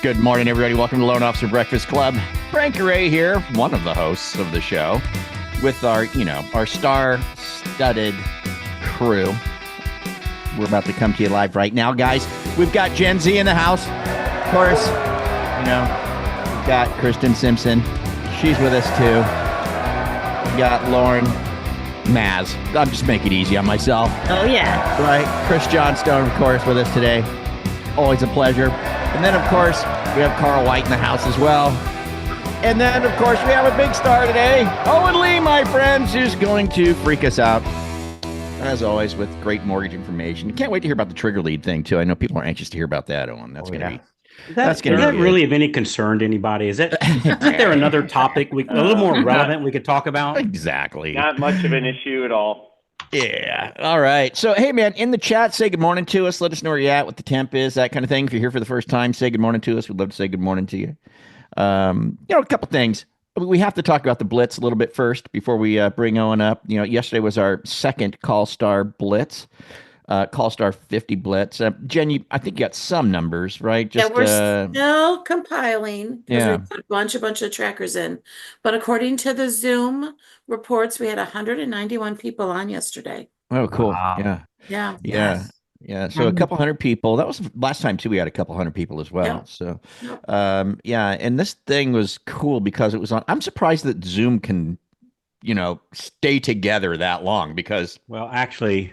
Good morning, everybody. Welcome to Loan Officer Breakfast Club. Frank Ray here, one of the hosts of the show, with our star-studded crew. We're about to come to you live right now, guys. We've got Gen Z in the house. Of course, we've got Kristen Simpson. She's with us, too. We got Lauren Maz. I'm just making it easy on myself. Oh, yeah. Right. Chris Johnstone, of course, with us today. Always a pleasure. And then, of course, we have Carl White in the house as well. And then, of course, we have a big star today, Owen Lee, my friends, who's going to freak us out, as always, with great mortgage information. Can't wait to hear about the trigger lead thing, too. I know people are anxious to hear about that, Owen. That's going to be... Is that really of any concern to anybody? Isn't there another topic a little more relevant we could talk about? Exactly. Not much of an issue at all. Yeah. All right. So, hey, man, in the chat, say good morning to us. Let us know where you're at, what the temp is, that kind of thing. If you're here for the first time, say good morning to us. We'd love to say good morning to you. A couple things. We have to talk about the Blitz a little bit first before we bring Owen up. Yesterday was our second Call Star Blitz, Call Star 50 Blitz. Jen, I think you got some numbers, right? Just, we're still compiling because we put a bunch of trackers in. But according to the Zoom reports, we had 191 people on yesterday. Oh, cool. Wow. Yeah. Yeah. So a couple hundred people. That was last time too. We had a couple hundred people as well. Yep. So, and this thing was cool because it was on. I'm surprised that Zoom can, stay together that long because. Well, actually,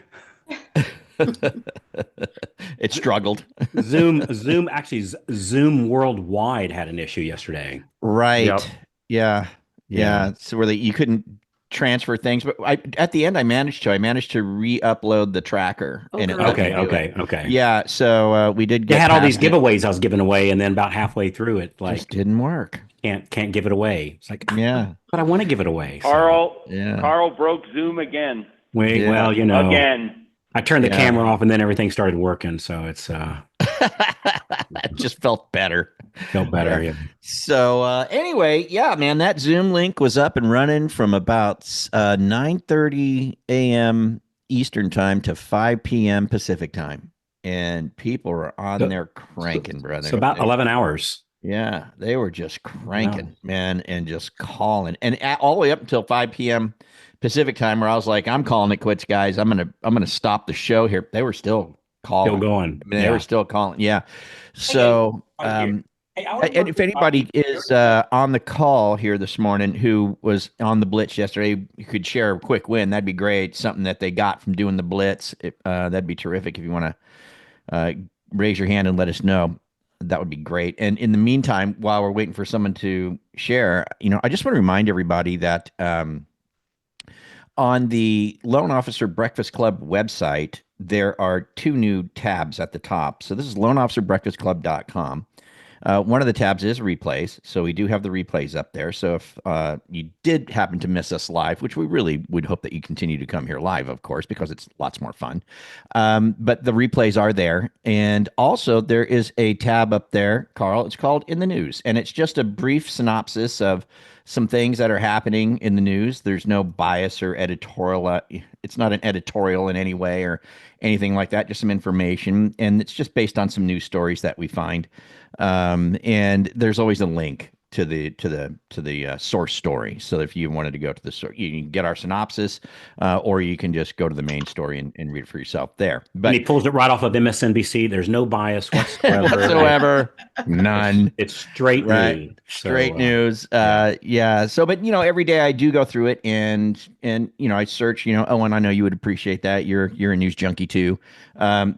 it struggled. Zoom worldwide had an issue yesterday. Right. Yep. Yeah. So where you couldn't transfer things, but at the end I managed to re-upload the tracker. Okay. Okay. Yeah. So we did. They had all these giveaways I was giving away, and then about halfway through it, just didn't work. Can't give it away. It's like but I want to give it away. Carl broke Zoom again. Well, again. I turned the camera off and then everything started working. So it's that just felt better. Yeah. So anyway, man, that Zoom link was up and running from about 9:30 a.m. Eastern time to 5 p.m. Pacific time. And people were on there cranking, brother. So about 11 hours. Yeah, they were just cranking, man, and just calling. And all the way up until 5 p.m. Pacific time, where I was like, I'm calling it quits, guys. I'm gonna stop the show here. They were still calling. Still going. I mean, they were still calling. Yeah. So and if anybody is on the call here this morning who was on the Blitz yesterday, you could share a quick win. That'd be great. Something that they got from doing the Blitz. That'd be terrific. If you want to raise your hand and let us know, that would be great. And in the meantime, while we're waiting for someone to share, I just want to remind everybody that on the Loan Officer Breakfast Club website, there are two new tabs at the top. So this is loanofficerbreakfastclub.com. One of the tabs is replays. So we do have the replays up there. So if you did happen to miss us live, which we really would hope that you continue to come here live, of course, because it's lots more fun. But the replays are there. And also there is a tab up there, Carl. It's called In the News. And it's just a brief synopsis of some things that are happening in the news. There's no bias or editorial. It's not an editorial in any way or anything like that. Just some information. And it's just based on some news stories that we find. And there's always a link to the source story. So if you wanted to go to the source, you can get our synopsis, or you can just go to the main story and read it for yourself there. But and he pulls it right off of MSNBC. There's no bias whatsoever. None. It's straight news. Straight news. So, but every day I do go through it and I search. Owen, I know you would appreciate that. You're a news junkie too. I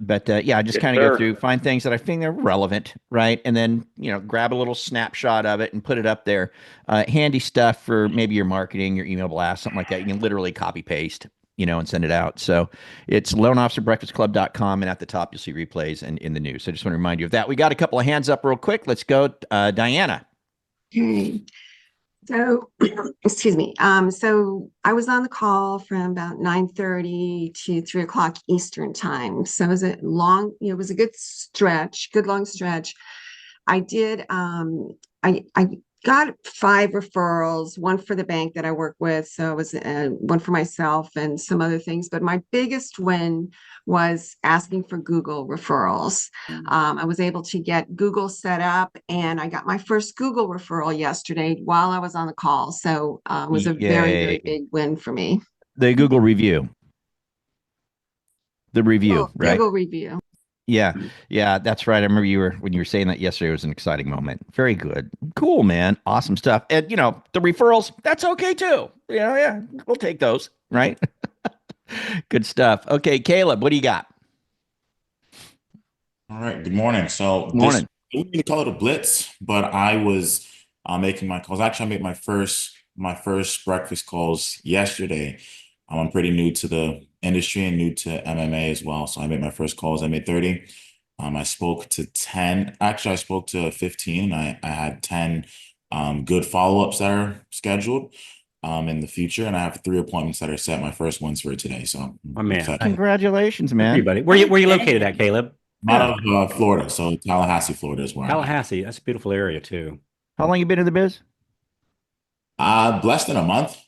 just kind of go through, find things that I think are relevant, right? And then, grab a little snapshot of it and put it up there. Handy stuff for maybe your marketing, your email blast, something like that. You can literally copy paste, and send it out. So it's loanofficerbreakfastclub.com. And at the top, you'll see replays and in the news. So I just want to remind you of that. We got a couple of hands up real quick. Let's go. Diana. Okay. So, excuse me. So I was on the call from about 9:30 to 3 o'clock Eastern time. So it was a long, it was a good long stretch. I did, I got 5 referrals, one for the bank that I work with. So it was one for myself and some other things. But my biggest win was asking for Google referrals. I was able to get Google set up, and I got my first Google referral yesterday while I was on the call. So it was a very, very big win for me. The Google review. The review, right? Google review. Yeah, that's right. I remember when you were saying that yesterday. It was an exciting moment. Very good, cool, man, awesome stuff. And the referrals, that's okay too. Yeah, we'll take those, right? Good stuff. Okay, Caleb, what do you got? All right. Good morning. So Morning. we wouldn't call it a blitz, but I was making my calls. Actually, I made my first breakfast calls yesterday. I'm pretty new to the industry and new to MMA as well. So I made my first calls. I made 30. I spoke to 10. Actually, I spoke to 15. I had 10 good follow-ups that are scheduled in the future. And I have 3 appointments that are set. My first one's for today. So I'm excited. Congratulations, man. Everybody. Where you located at, Caleb? Out of Florida. So Tallahassee, Florida is where I'm at. Tallahassee. That's a beautiful area too. How long you been in the biz? Less than a month.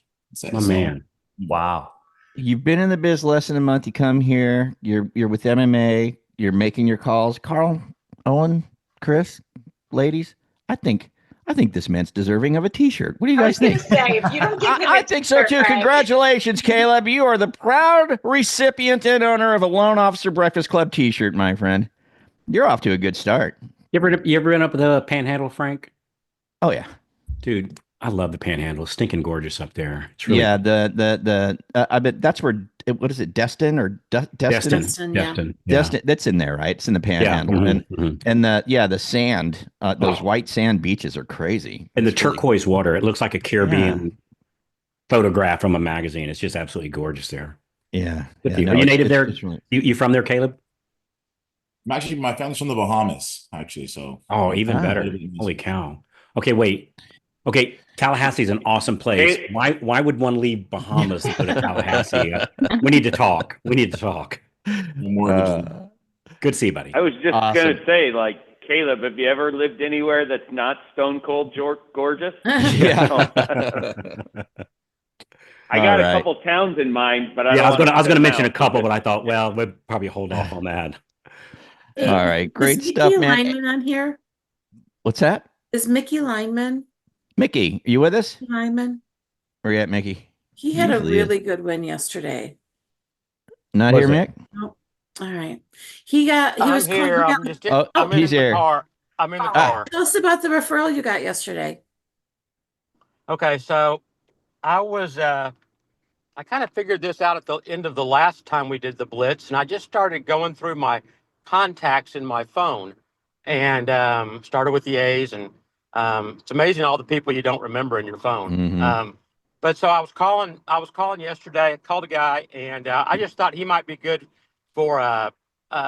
My man. Wow. You've been in the biz less than a month. You come here. You're with MMA. You're making your calls. Carl, Owen, Chris, ladies. I think this man's deserving of a T-shirt. What do you guys think? I think so too. Right? Congratulations, Caleb. You are the proud recipient and owner of a Loan Officer Breakfast Club T-shirt, my friend. You're off to a good start. You ever been up the Panhandle, Frank? Oh yeah, dude. I love the Panhandle. It's stinking gorgeous up there. It's really I bet that's where what is it? Destin or Destin? Destin. Destin. That's in there, right? It's in the Panhandle, and the sand. Those white sand beaches are crazy. And the turquoise water. It looks like a Caribbean photograph from a magazine. It's just absolutely gorgeous there. Yeah. Are you native there? You from there, Caleb? Actually, my family's from the Bahamas. Actually, so even better. Holy cow! Okay, wait. Okay, Tallahassee is an awesome place. Why would one leave Bahamas to go to Tallahassee? We need to talk. Good to see you, buddy. I was just going to say, Caleb, have you ever lived anywhere that's not stone cold gorgeous? Yeah. I got a couple towns in mind, but I was going to mention a couple, but I thought, well, we'll probably hold off on that. All right, great stuff, man. Is Mickey Lineman on here? What's that? Is Mickey Lineman? Mickey, are you with us? Lyman. Where you at, Mickey? He had a really good win yesterday. Not here, Mick? Nope. All right. He was here. He's here. I'm in the car. Tell us about the referral you got yesterday. Okay, so I kind of figured this out at the end of the last time we did the blitz, and I just started going through my contacts in my phone and started with the A's, and it's amazing all the people you don't remember in your phone. Mm-hmm. But so I was calling yesterday. I called a guy, and I just thought he might be good for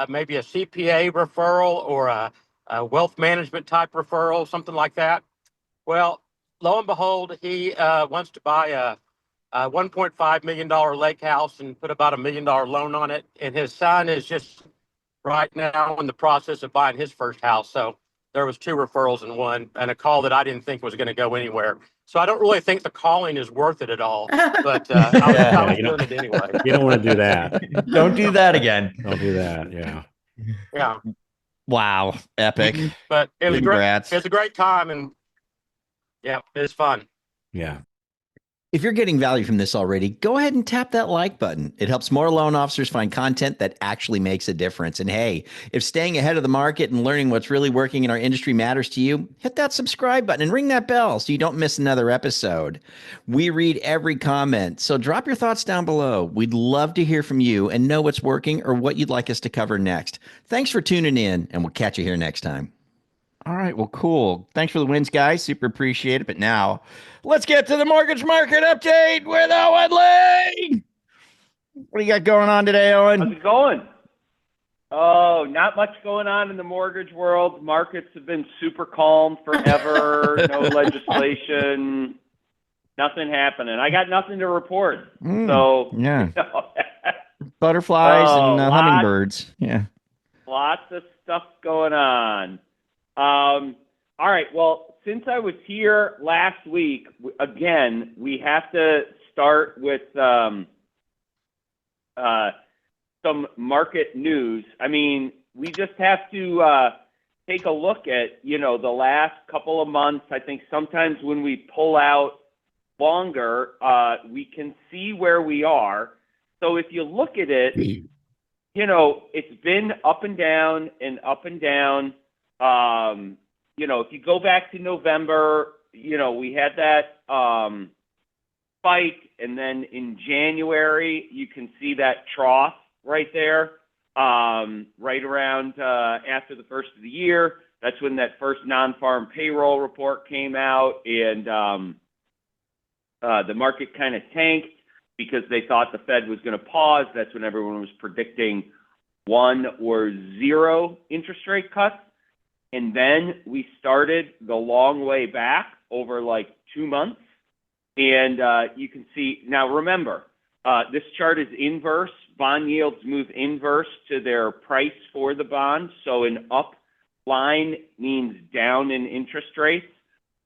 maybe a CPA referral or a wealth management type referral, something like that. Well, lo and behold, he wants to buy a $1.5 million lake house and put about $1 million loan on it. And his son is just right now in the process of buying his first house. So there was 2 referrals in one, and a call that I didn't think was going to go anywhere. So I don't really think the calling is worth it at all. But I was doing it anyway. You don't want to do that. Don't do that again. Don't do that. Yeah. Yeah. Wow. Epic. But it was Congrats. great. It was a great time, and yeah, it was fun. Yeah. If you're getting value from this already, go ahead and tap that like button. It helps more loan officers find content that actually makes a difference. And hey, if staying ahead of the market and learning what's really working in our industry matters to you, hit that subscribe button and ring that bell so you don't miss another episode. We read every comment, so drop your thoughts down below. We'd love to hear from you and know what's working or what you'd like us to cover next. Thanks for tuning in, and we'll catch you here next time. All right, well, cool. Thanks for the wins, guys. Super appreciate it. But now, let's get to the mortgage market update with Owen Lee. What do you got going on today, Owen? How's it going? Oh, not much going on in the mortgage world. Markets have been super calm forever. No legislation. Nothing happening. I got nothing to report. So yeah, butterflies and hummingbirds. Yeah, lots of stuff going on. All right. Well, since I was here last week, again, we have to start with some market news. I mean, we just have to take a look at, you know, the last couple of months. I think sometimes when we pull out longer, we can see where we are. So if you look at it, you know, it's been up and down and up and down. You know, if you go back to November, you know, we had that spike, and then in January, you can see that trough right there, right around after the first of the year. That's when that first non-farm payroll report came out, and the market kind of tanked because they thought the Fed was going to pause. That's when everyone was predicting 1 or 0 interest rate cuts. And then we started the long way back over like 2 months. And you can see, now remember, this chart is inverse. Bond yields move inverse to their price for the bond. So an up line means down in interest rates.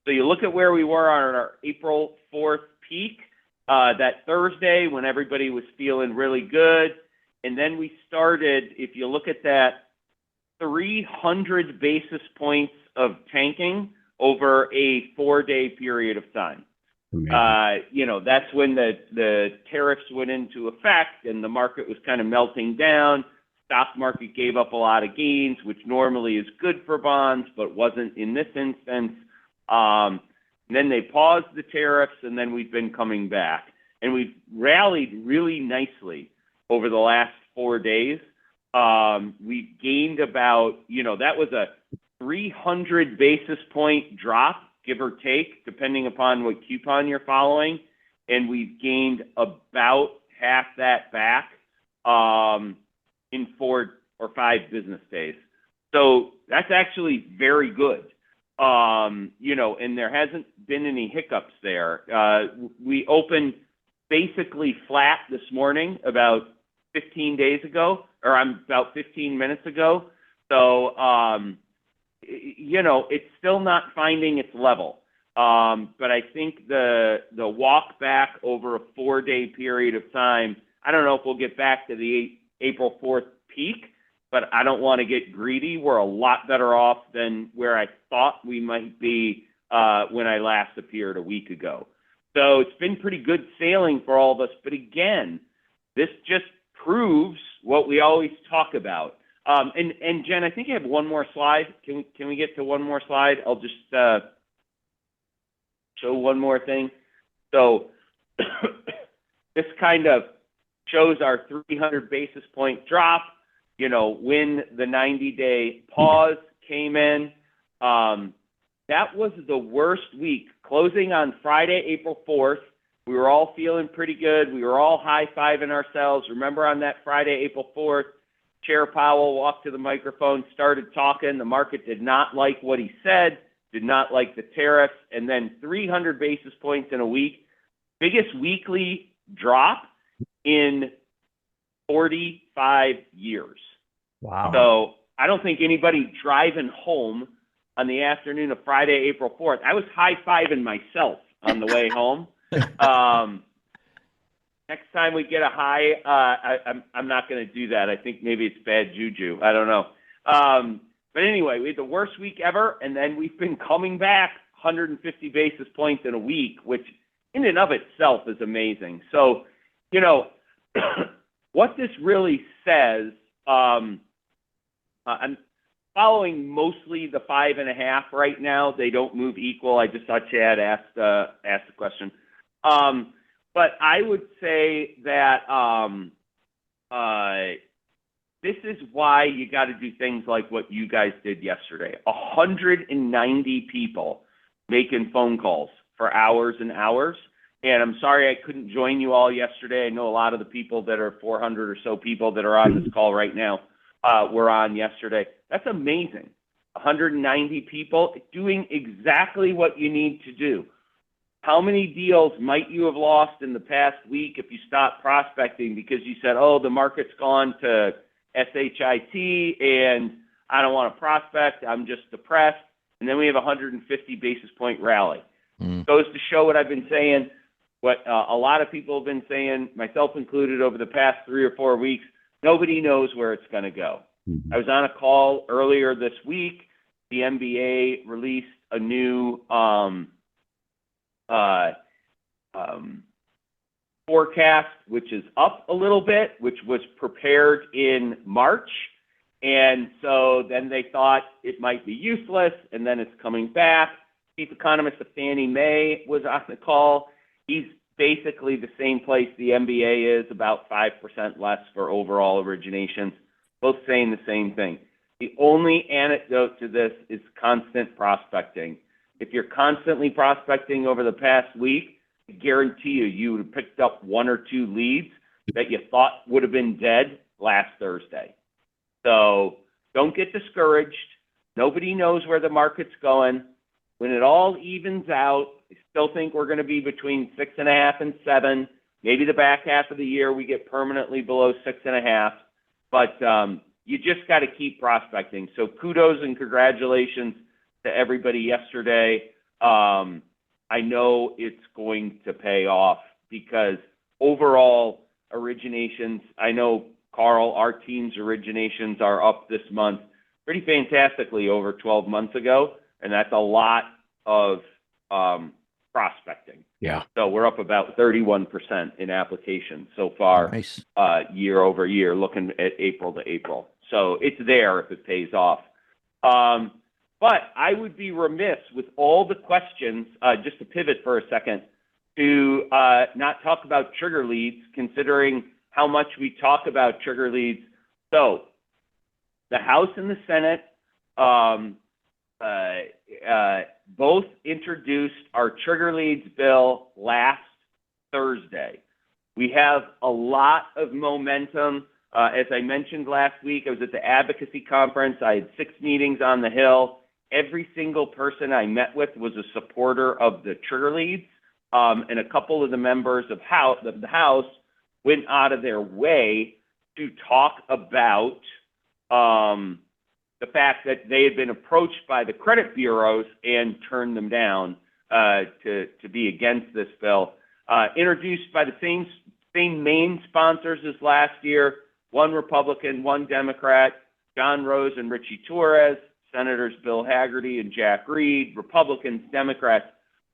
So you look at where we were on our April 4th peak, that Thursday when everybody was feeling really good. And then we started, if you look at that, 300 basis points of tanking over a 4-day period of time. You know, that's when the tariffs went into effect and the market was kind of melting down. Stock market gave up a lot of gains, which normally is good for bonds, but wasn't in this instance. Then they paused the tariffs, and then we've been coming back. And we've rallied really nicely over the last 4 days. We've gained about, you know, that was a 300 basis point drop, give or take, depending upon what coupon you're following. And we've gained about half that back in 4 or 5 business days. So that's actually very good. You know, and there hasn't been any hiccups there. We opened basically flat this morning about 15 days ago, or about 15 minutes ago. So, you know, it's still not finding its level. But I think the walk back over a 4-day period of time, I don't know if we'll get back to the April 4th peak, but I don't want to get greedy. We're a lot better off than where I thought we might be when I last appeared a week ago. So it's been pretty good sailing for all of us. But again, this just proves what we always talk about. And Jen, I think I have one more slide. Can we get to one more slide? I'll just show one more thing. So this kind of shows our 300 basis point drop, you know, when the 90-day pause came in. That was the worst week. Closing on Friday, April 4th, we were all feeling pretty good. We were all high-fiving ourselves. Remember on that Friday, April 4th, Chair Powell walked to the microphone, started talking. The market did not like what he said, did not like the tariffs, and then 300 basis points in a week. Biggest weekly drop in 45 years. Wow. So I don't think anybody driving home on the afternoon of Friday, April 4th, I was high-fiving myself on the way home. Next time we get a high, I'm not going to do that. I think maybe it's bad juju. I don't know. But anyway, we had the worst week ever, and then we've been coming back 150 basis points in a week, which in and of itself is amazing. So, you know, what this really says, I'm following mostly the 5.5 right now. They don't move equal. I just saw Chad ask the question. But I would say that this is why you got to do things like what you guys did yesterday. 190 people making phone calls for hours and hours. And I'm sorry I couldn't join you all yesterday. I know a lot of the people that are 400 or so people that are on this call right now were on yesterday. That's amazing. 190 people doing exactly what you need to do. How many deals might you have lost in the past week if you stopped prospecting because you said, oh, the market's gone to SHIT and I don't want to prospect, I'm just depressed. and then we have a 150 basis point rally. Mm. Goes to show what I've been saying, what a lot of people have been saying, myself included, over the past 3 or 4 weeks. Nobody knows where it's going to go. Mhm. I was on a call earlier this week. The NBA released a new forecast, which is up a little bit, which was prepared in March. And so then they thought it might be useless, and then it's coming back. Chief economist of Fannie Mae was on the call. He's basically the same place the NBA is, about 5% less for overall originations, both saying the same thing. The only anecdote to this is constant prospecting. If you're constantly prospecting over the past week, I guarantee you would have picked up 1 or 2 leads that you thought would have been dead last Thursday. So don't get discouraged. Nobody knows where the market's going. When it all evens out, I still think we're going to be between 6.5 and 7. Maybe the back half of the year we get permanently below 6.5. But you just got to keep prospecting. So kudos and congratulations to everybody yesterday. I know it's going to pay off because overall originations, I know, Carl, our team's originations are up this month pretty fantastically over 12 months ago. And that's a lot of prospecting. Yeah. So we're up about 31% in applications so far, Nice. year over year, looking at April to April. So it's there if it pays off. But I would be remiss with all the questions, just to pivot for a second, to not talk about trigger leads, considering how much we talk about trigger leads. So the House and the Senate both introduced our trigger leads bill last Thursday. We have a lot of momentum. As I mentioned last week, I was at the advocacy conference. I had 6 meetings on the Hill. Every single person I met with was a supporter of the trigger leads. And a couple of the members of the House went out of their way to talk about the fact that they had been approached by the credit bureaus and turned them down to be against this bill. Introduced by the same main sponsors as last year, 1 Republican, 1 Democrat, John Rose and Richie Torres, Senators Bill Hagerty and Jack Reed, Republicans, Democrats.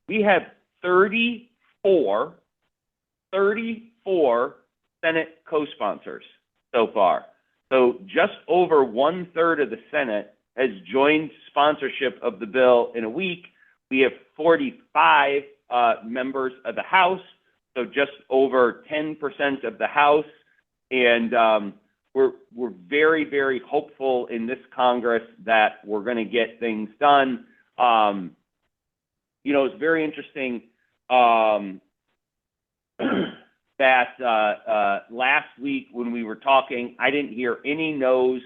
We have 34 Senate co-sponsors so far. So just over 1/3 of the Senate has joined sponsorship of the bill in a week. We have 45 members of the House, so just over 10% of the House. And we're very, very hopeful in this Congress that we're going to get things done. It's very interesting that last week when we were talking, I didn't hear any no's,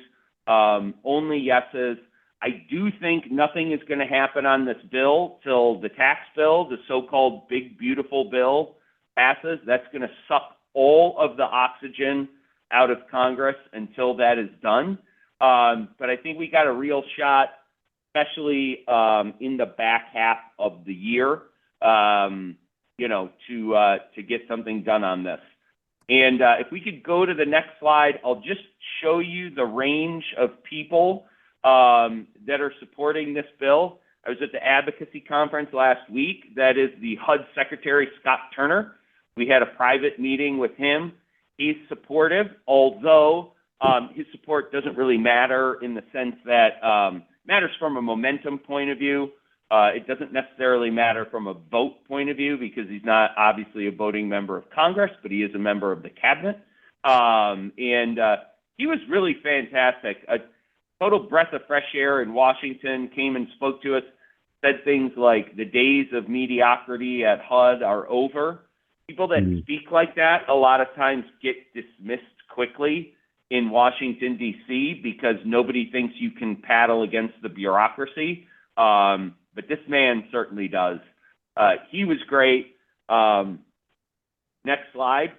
only yeses. I do think nothing is going to happen on this bill till the tax bill, the so-called big, beautiful bill, passes. That's going to suck all of the oxygen out of Congress until that is done. But I think we got a real shot, especially in the back half of the year, to get something done on this. And if we could go to the next slide, I'll just show you the range of people that are supporting this bill. I was at the advocacy conference last week. That is the HUD Secretary, Scott Turner. We had a private meeting with him. He's supportive, although his support doesn't really matter in the sense that matters from a momentum point of view. It doesn't necessarily matter from a vote point of view because he's not obviously a voting member of Congress, but he is a member of the cabinet. And he was really fantastic. A total breath of fresh air in Washington, came and spoke to us, said things like the days of mediocrity at HUD are over. People that speak like that a lot of times get dismissed quickly in Washington, D.C. because nobody thinks you can paddle against the bureaucracy. But this man certainly does. He was great. Next slide.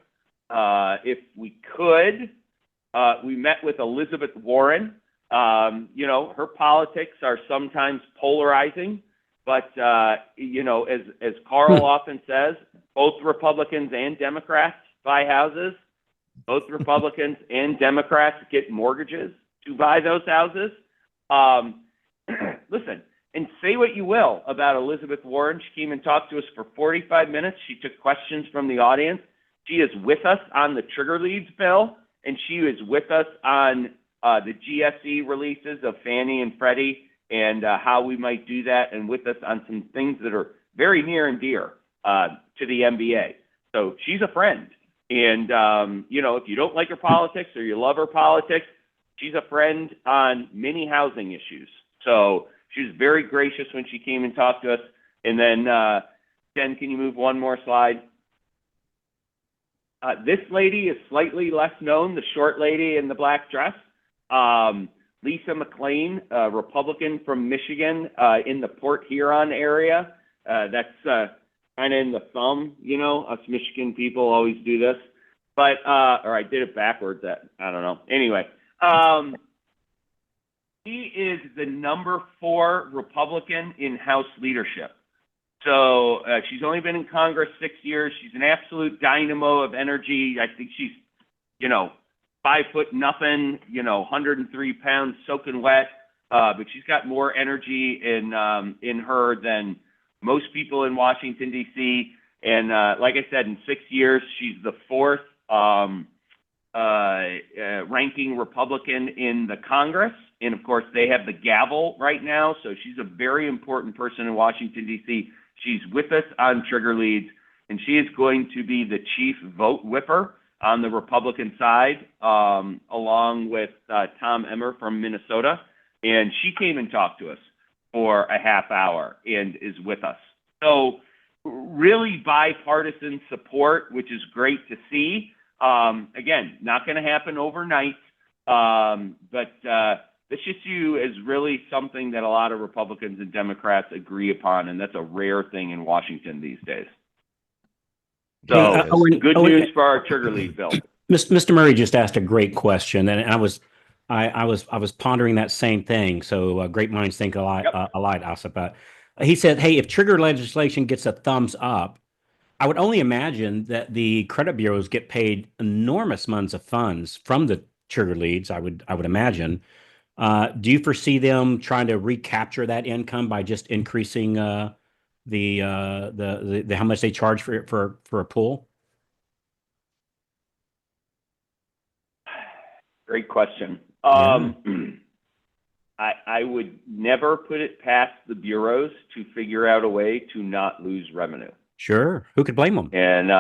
If we could, we met with Elizabeth Warren. Her politics are sometimes polarizing, but, as Carl often says, both Republicans and Democrats buy houses. Both Republicans and Democrats get mortgages to buy those houses. Listen, and say what you will about Elizabeth Warren. She came and talked to us for 45 minutes. She took questions from the audience. She is with us on the trigger leads bill, and she is with us on the GSE releases of Fannie and Freddie and how we might do that, and with us on some things that are very near and dear to the MBA. So she's a friend. And, if you don't like her politics or you love her politics, she's a friend on many housing issues. So she was very gracious when she came and talked to us. And then, Jen, can you move one more slide? This lady is slightly less known, the short lady in the black dress. Lisa McLean, a Republican from Michigan, in the Port Huron area. That's kind of in the thumb, us Michigan people always do this. But, or I did it backwards. I don't know. Anyway, she is the number 4 Republican in House leadership. So she's only been in Congress 6 years. She's an absolute dynamo of energy. I think she's, 5 foot nothing, 103 pounds soaking wet. But she's got more energy in her than most people in Washington, D.C. And like I said, in 6 years, she's the 4th ranking Republican in the Congress. And of course, they have the gavel right now. So she's a very important person in Washington, D.C. She's with us on trigger leads, and she is going to be the chief vote whipper on the Republican side, along with Tom Emmer from Minnesota. And she came and talked to us for a half hour and is with us. So really bipartisan support, which is great to see. Again, not going to happen overnight, but this issue is really something that a lot of Republicans and Democrats agree upon, and that's a rare thing in Washington these days. So good news for our trigger lead bill. Mr. Murray just asked a great question, and I was pondering that same thing. So great minds think alike, Asapa. He said, "Hey, if trigger legislation gets a thumbs up, I would only imagine that the credit bureaus get paid enormous amounts of funds from the trigger leads. I would imagine. Do you foresee them trying to recapture that income by just increasing the how much they charge for a pool?" Great question. Yeah. I would never put it past the bureaus to figure out a way to not lose revenue. Sure. Who could blame them? And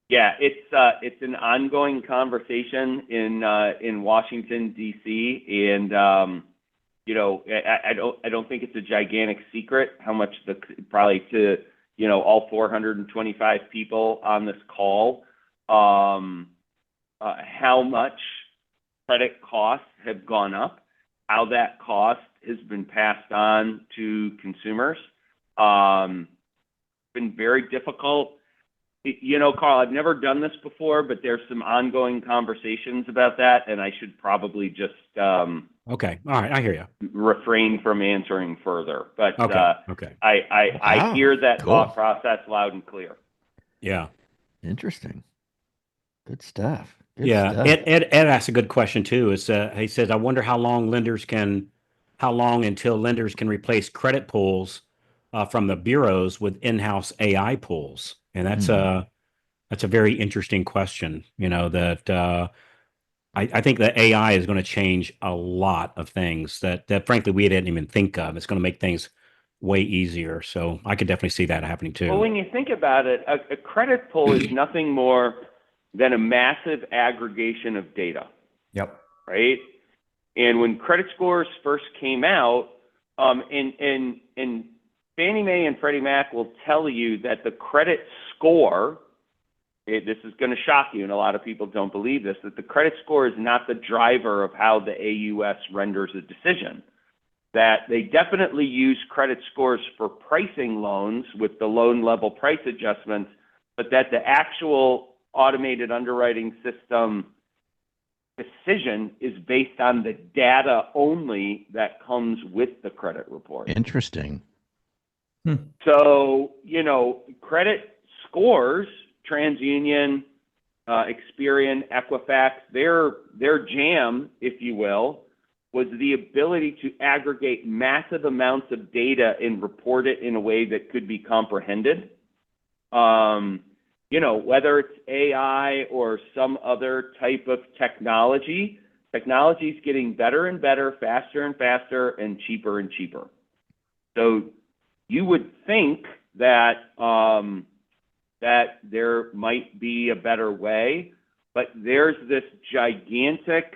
it's an ongoing conversation in Washington, D.C. And I don't think it's a gigantic secret how much probably to all 425 people on this call, how much credit costs have gone up, how that cost has been passed on to consumers. Been very difficult. Carl, I've never done this before, but there's some ongoing conversations about that, and I should probably just okay. All right, I hear you. Refrain from answering further. But okay. I hear that cool. thought process loud and clear. Yeah. Interesting. Good stuff. Good Yeah. stuff. Ed asked a good question too. He says, "I wonder how long until lenders can replace credit pulls from the bureaus with in-house AI pools." And that's a very interesting question. That I think that AI is going to change a lot of things that frankly we didn't even think of. It's going to make things way easier. So I could definitely see that happening too. Well, when you think about it, a credit pull is nothing more than a massive aggregation of data. Yep. Right. And when credit scores first came out, and Fannie Mae and Freddie Mac will tell you that the credit score, this is going to shock you, and a lot of people don't believe this, that the credit score is not the driver of how the AUS renders a decision. That they definitely use credit scores for pricing loans with the loan level price adjustments, but that the actual automated underwriting system decision is based on the data only that comes with the credit report. Interesting. So, credit scores, TransUnion, Experian, Equifax, their jam, if you will, was the ability to aggregate massive amounts of data and report it in a way that could be comprehended. Whether it's AI or some other type of technology is getting better and better, faster and faster, and cheaper. So you would think that that there might be a better way, but there's this gigantic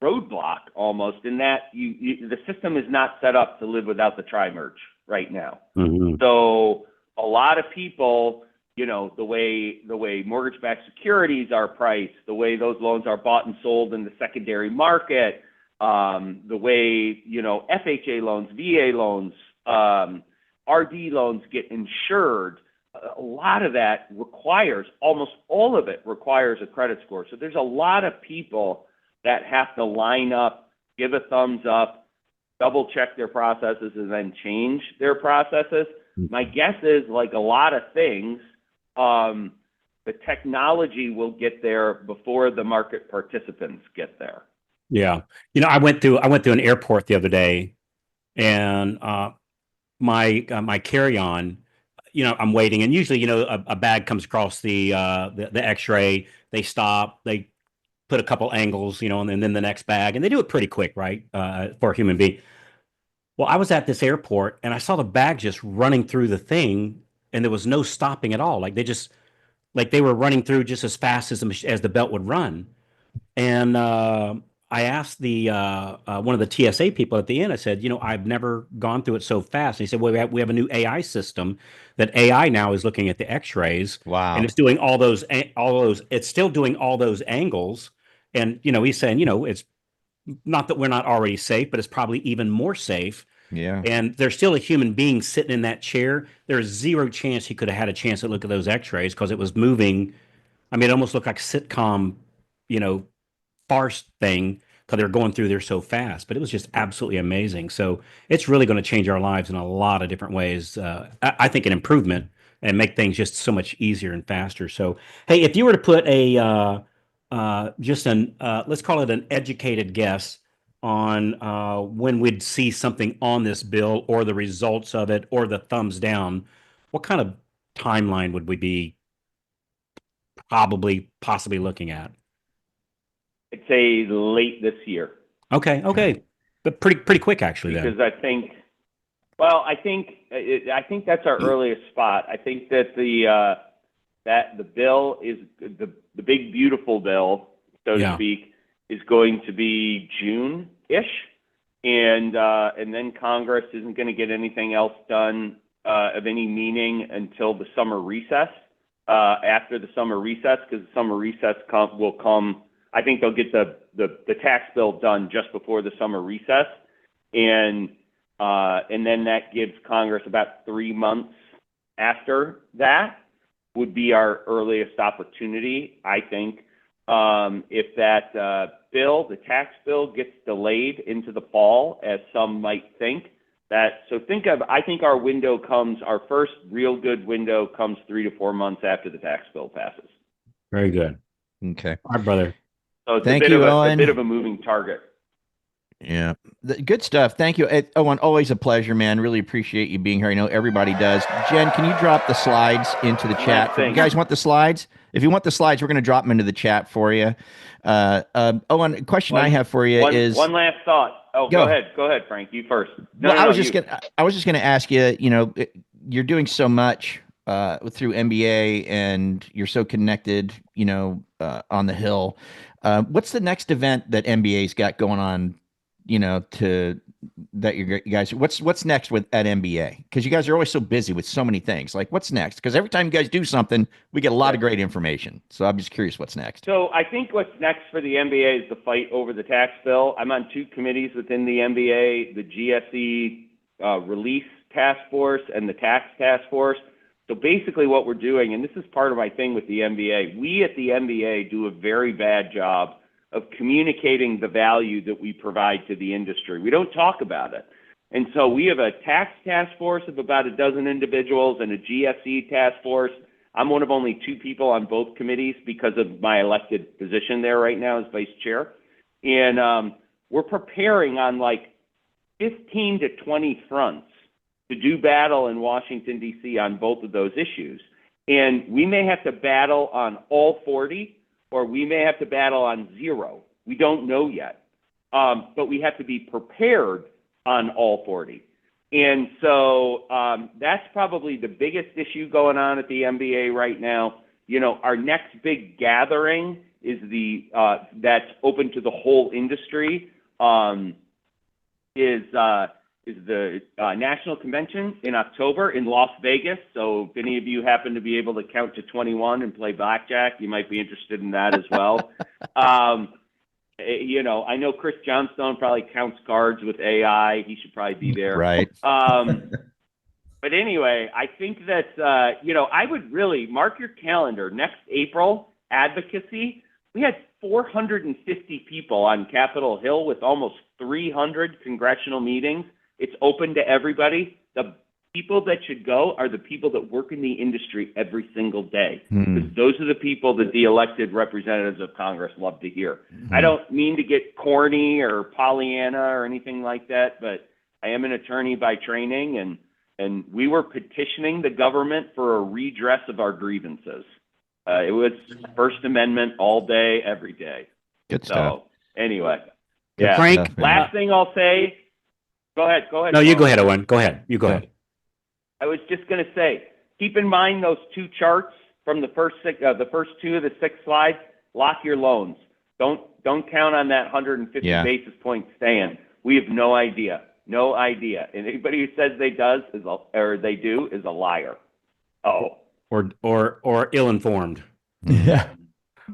roadblock almost in that the system is not set up to live without the tri-merge right now. So a lot of people, the way mortgage-backed securities are priced, the way those loans are bought and sold in the secondary market, the way, FHA loans, VA loans, RD loans get insured, a lot of that almost all of it requires a credit score. So there's a lot of people that have to line up, give a thumbs up, double check their processes, and then change their processes. My guess is, like a lot of things, the technology will get there before the market participants get there. Yeah. I went through an airport the other day, and my carry-on, I'm waiting, and usually, a bag comes across the X-ray. They stop, they put a couple angles, and then the next bag, and they do it pretty quick, right? For a human being. Well, I was at this airport and I saw the bag just running through the thing, and there was no stopping at all. They were running through just as fast as the belt would run. And I asked the one of the TSA people at the end. I said, I've never gone through it so fast. And he said, well, we have a new AI system that AI now is looking at the X-rays. Wow. And it's doing all those. It's still doing all those angles. And he's saying, it's not that we're not already safe, but it's probably even more safe. Yeah. And there's still a human being sitting in that chair. There's zero chance he could have had a chance to look at those X-rays because it was moving. I mean, it almost looked like a sitcom, farce thing because they're going through there so fast. But it was just absolutely amazing. So it's really going to change our lives in a lot of different ways. I think an improvement and make things just so much easier and faster. So, hey, if you were to put let's call it an educated guess on when we'd see something on this bill or the results of it or the thumbs down, what kind of timeline would we be possibly looking at? I'd say late this year. Okay. But pretty quick, actually, because then. I think that's our earliest spot. I think that the bill is the big beautiful bill, so to speak, is going to be June-ish, and then Congress isn't going to get anything else done of any meaning until the summer recess. After the summer recess, because the summer recess will come. I think they'll get the tax bill done just before the summer recess, and then that gives Congress about 3 months after that would be our earliest opportunity, I think. If that the tax bill gets delayed into the fall, as some might think, I think our first real good window comes 3 to 4 months after the tax bill passes. Very good. Okay. All right, brother. So it's Thank a you, Owen. bit of a moving target. Yeah. Good stuff. Thank you. Owen, always a pleasure, man. Really appreciate you being here. I know everybody does. Jen, can you drop the slides into the chat? If you guys want the slides? If you want the slides, we're going to drop them into the chat for you. Owen, a question I have for you is one last thought. Oh, go ahead, Frank. You first. I was just going to ask you, you're doing so much through MBA and you're so connected, on the Hill. What's the next event that MBA's got going on, that you guys, what's next at MBA? Because you guys are always so busy with so many things. Like, what's next? Because every time you guys do something, we get a lot of great information. So I'm just curious what's next. So I think what's next for the MBA is the fight over the tax bill. I'm on 2 committees within the MBA, the GSE release task force and the tax task force. So basically what we're doing, and this is part of my thing with the MBA, we at the MBA do a very bad job of communicating the value that we provide to the industry. We don't talk about it. And so we have a tax task force of about a dozen individuals and a GSE task force. I'm one of only 2 people on both committees because of my elected position there right now as vice chair. And we're preparing on like 15 to 20 fronts to do battle in Washington, D.C. on both of those issues. And we may have to battle on all 40, or we may have to battle on 0. We don't know yet. But we have to be prepared on all 40. And so that's probably the biggest issue going on at the MBA right now. You know, our next big gathering is that's open to the whole industry, is the National Convention in October in Las Vegas. So if any of you happen to be able to count to 21 and play blackjack, you might be interested in that as well. You know, I know Chris Johnstone probably counts cards with AI. He should probably be there. Right. But anyway, I think that, you know, I would really mark your calendar next April, advocacy. We had 450 people on Capitol Hill with almost 300 congressional meetings. It's open to everybody. The people that should go are the people that work in the industry every single day. Because those are the people that the elected representatives of Congress love to hear. I don't mean to get corny or Pollyanna or anything like that, but I am an attorney by training, and we were petitioning the government for a redress of our grievances. It was First Amendment all day, every day. Good stuff. So anyway, Good yeah. Frank, stuff, Last thing I'll say. Go ahead. No, you go ahead, Owen. Go ahead. You go ahead. I was just going to say, keep in mind those 2 charts from the first 2 of the 6 slides. Lock your loans. Don't count on that 150 basis point staying. We have no idea. No idea. And anybody who says they do is a liar. Oh. Or ill-informed. Yeah.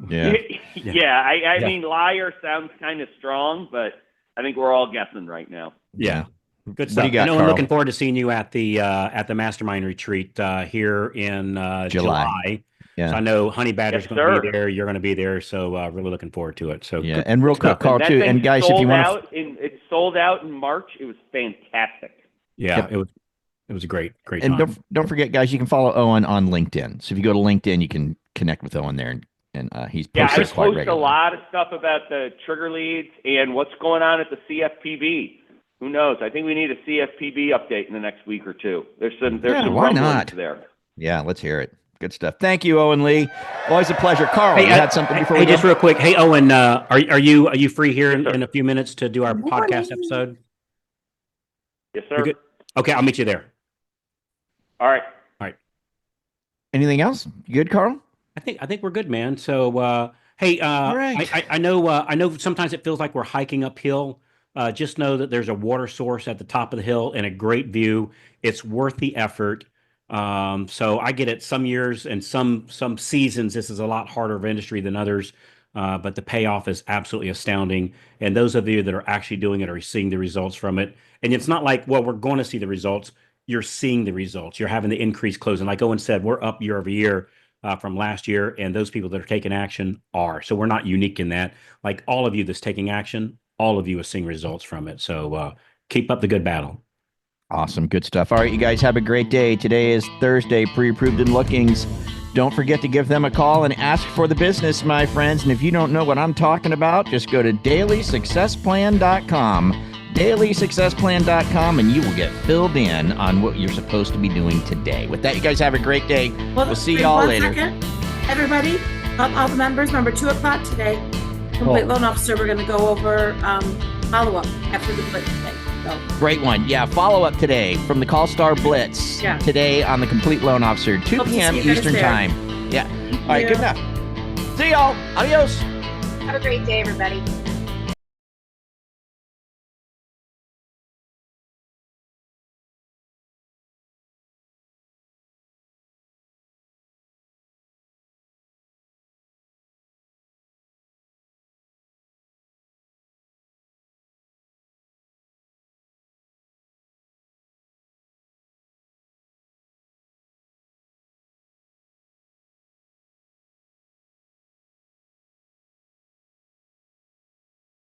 I mean, liar sounds kind of strong, but I think we're all guessing right now. Yeah. Good What stuff. do you got, I'm Carl? looking forward to seeing you at the mastermind retreat here in July. Yeah. So I know Honey Badger's Yes, going to be sir. there. You're going to be there. So really looking forward to it. So Yeah. good And real quick, stuff. Carl, That too. thing And guys, if you sold want out it sold out in March. It was fantastic. Yeah, it was a great and time. don't forget, guys, you can follow Owen on LinkedIn. So if you go to LinkedIn, you can connect with Owen there, and he's Yeah, posted I quite post a regularly. lot of stuff about the trigger leads and what's going on at the CFPB. Who knows? I think we need a CFPB update in the next week or 2. There's some why rumblings not? there. Yeah, let's hear it. Good stuff. Thank you, Owen Lee. Always a pleasure. Carl, you had something before we go? Just real quick. Hey, Owen, are you free here Yes, sir. in a few minutes to do our Good podcast morning. episode? Yes, You sir. good? Okay, I'll meet you there. All right. Anything else? You good, Carl? I think we're good, man. So, hey, All right. I know sometimes it feels like we're hiking uphill. Just know that there's a water source at the top of the hill and a great view. It's worth the effort. So I get it. Some years and some seasons, this is a lot harder of industry than others. But the payoff is absolutely astounding. And those of you that are actually doing it are seeing the results from it. And it's not like, well, we're going to see the results. You're seeing the results. You're having the increased closing. Like Owen said, we're up year over year from last year. And those people that are taking action are. So we're not unique in that. Like all of you that's taking action, all of you are seeing results from it. So keep up the good battle. Awesome. Good stuff. All right, you guys have a great day. Today is Thursday, pre-approved in lookings. Don't forget to give them a call and ask for the business, my friends. And if you don't know what I'm talking about, just go to dailysuccessplan.com, dailysuccessplan.com, and you will get filled in on what you're supposed to be doing today. With that, you guys have a great day. We'll see you all one later. second. Everybody, all the members, remember 2 o'clock today. Complete loan officer, we're going to go over follow-up after the blitz today. So. Great one. Yeah, follow-up today from the Call Star Blitz today on the Complete Loan Officer, 2 Hope to p.m. see you guys Eastern there. Time. Yeah. All right, good enough. See y'all. Adios. Have a great day, everybody.